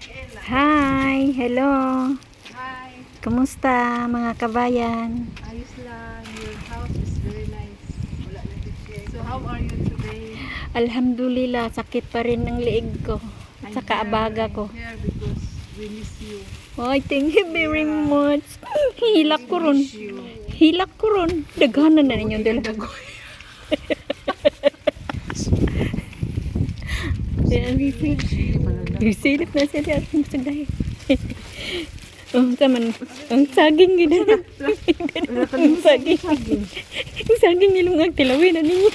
Hi, hello. Hi, Kumusta mga kabayan? ayos lang. Your house is very nice. Wala na picture. So how are you today? Alhamdulillah, sakit pa rin ang liig ko. At saka abaga ko. I'm here because we miss you. Ay, thank you very much. Hilak ko ron. Miss you. Hilak ko ron. Daghanan na ninyong dala. Silip na sila at magsagay. Ang taman, ang saging gina. Ang saging. Ang saging nilungag tilawin na ninyo.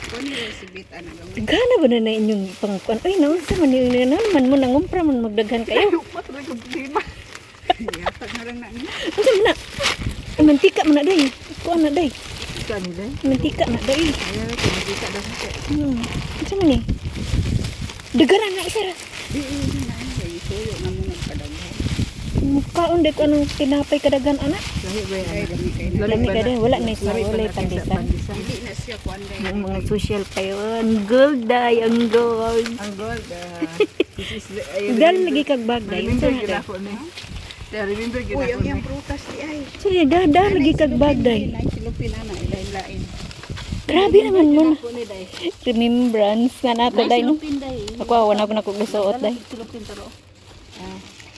Kung yung resibit, ano gawin? Gana ba na inyong pangkuan? Ay, naman sa naman mo nangumpra man magdaghan kayo. Patry ko problema. Yatag na lang na niya. Ang sama na. Ay, mantika man na day. Kuan na day. Ika nila. Mantika na day. Ayaw, kumagita daw sa Ang sama ni. Dagaran na isa ra. Di na yun. Isuyo na muna kadaghan. Mukhaon day ko anong tinapay kadagan anak. Lahi ba yan? Lami ka din. Wala na isa. Wala pandisan. Hindi na siya kuan day. Ang mga social kayo. Ang gold day. Ang gold. Ang gold. This is the... Dal lagi kag bagday. Ang sama day. Remember gina ko. Uy, ang prutas di ay. Sige, dah lagi kag bagday. Silupin ana, ilain-lain. Grabe naman mo na. Ko ni day. Remembrance nga nato day no. Silupin day. Ako wala ko na kog gusuot day. Silupin taro.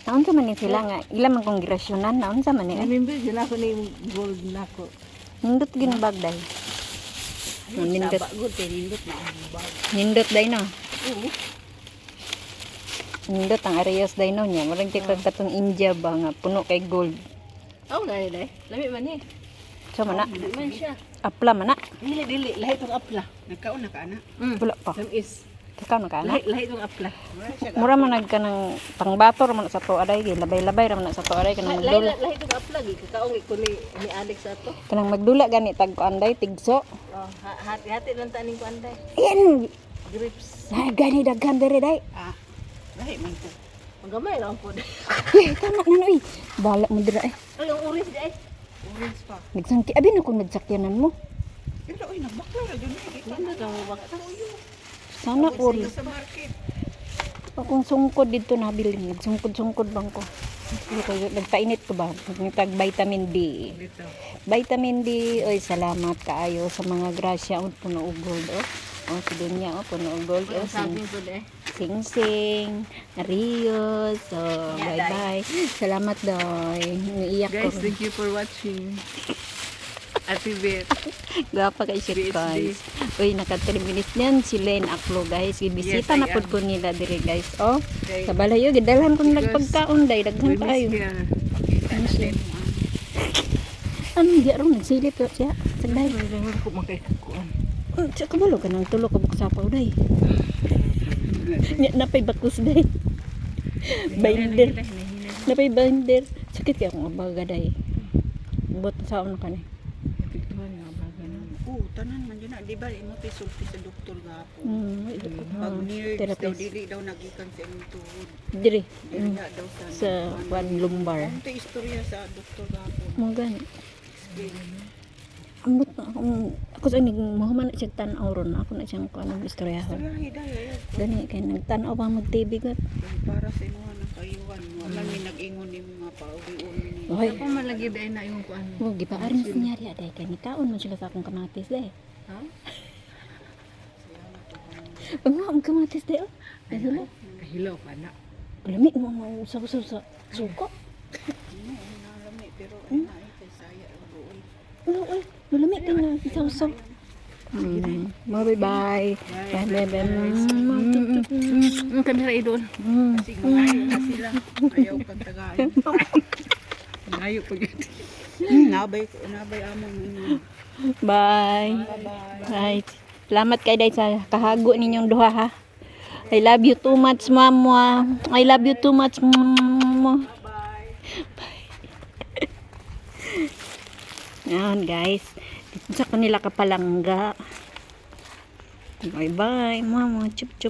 Naon sa man ni sila nga ila man kong girasyonan naon sa man ni. Remember gina ko ni gold nako. Nindot gin bagday. Nindot. Good kay nindot na ang bag. Nindot day no. Oo. Nindot ang areas day no niya. Murag kay katong India ba nga puno kay gold. Oh, day. Lami man ni. So man na. Man siya. Apla man na. Dili lahi tong apla. Nagkaon na ka ana. Wala pa. Is Ikaw na ka na. lahi tong apla. Mura man nag kanang pangbator man sa to aday gay labay-labay ra man sa to aday kanang magdula. Lahi tong apla gi kakaong ko ni Alex ato. Kanang magdula gani tag ko anday tigso. Oh, hati-hati lang taning ko anday. Yan. Grips. Na gani daghan dere day. Lahi man ko. Ang gamay lang po. Eh, tama na oy. Bala mo dira eh. Ay, yung orange di ay. Orange pa. Nagsangki abi na kung nagsakyanan mo. Pero oy, nagbakla ra jud ni. Ano daw bakla? Sana all. Sa market. Akong sungkod dito nabili. Nagsungkod-sungkod bang ko. Nagpainit ko ba? Nagtag vitamin D. Dito. Vitamin D. Oy, salamat kaayo sa mga grasya. Puno og gold. Oh, si Dunya. Puno og gold. Sabi ko de. Sing-sing. Rios. So, bye-bye. Salamat, Doy. Naiiyak ko. Guys, thank you for watching. Ate Bet. Gapa kay shit guys. Uy, naka 3 minutes niyan si Len Aklo guys. Ibisita Yes, I na pud am. ko nila dire guys. Oh, Okay. sa balayo gidalhan kong Because nagpagkaon day daghan We miss kayo. here. Kita natin. Ano di ron nagsilip yo siya. Sagday. Mayroon ko makikuan. Sa kabalo ka nang tulo ka buksapaw day. Nya napay bakus day. Binder. Napay binder. Sakit kaya akong abaga day. Bot sa ano kanay. Oo, tanan man yun. Di ba, imo pisulti sa doktor gapon. Pag Mm. nerves daw, Therapist. dili daw nagikan sa imong tuhod. Dire. Dili na daw Sa one lumbar. Ang istorya sa doktor gapon. Mo gani. Ambot na ako sa ning mahuman na siya tan-aw ron ako na siyang kuan ng istoryahon. Istorya dahil. Gani kay nagtan-aw ba mag TV gat. Para sa imo ng kayuhan. Wala mi nag-ingon ni mga pauwi-uwi ni. Oy. Ako malagi dahil na yung kuan. Mo gipaarin sa niya aday kay nikaon man sila sa akong kamatis day. Ha? Ang kamatis day oh. Sila. Hilaw pa na. Lami mo usab-usab sa suko. Nalami pero ay na ay saya ang buol. Uy, lami din na isaw-saw. Bye bye. Bye bye. Kamera idol. Kasi ngayon na sila. Ayaw kang tagain. Ayaw pag nabay amon ninyo. Bye. Bye-bye. Bye. Salamat kay day sa kahago ninyong duha ha. I love you too much, mama. I love you too much, mama. Yan, guys. Dito sa kanila kapalangga. Bye-bye, mama. Chup-chup.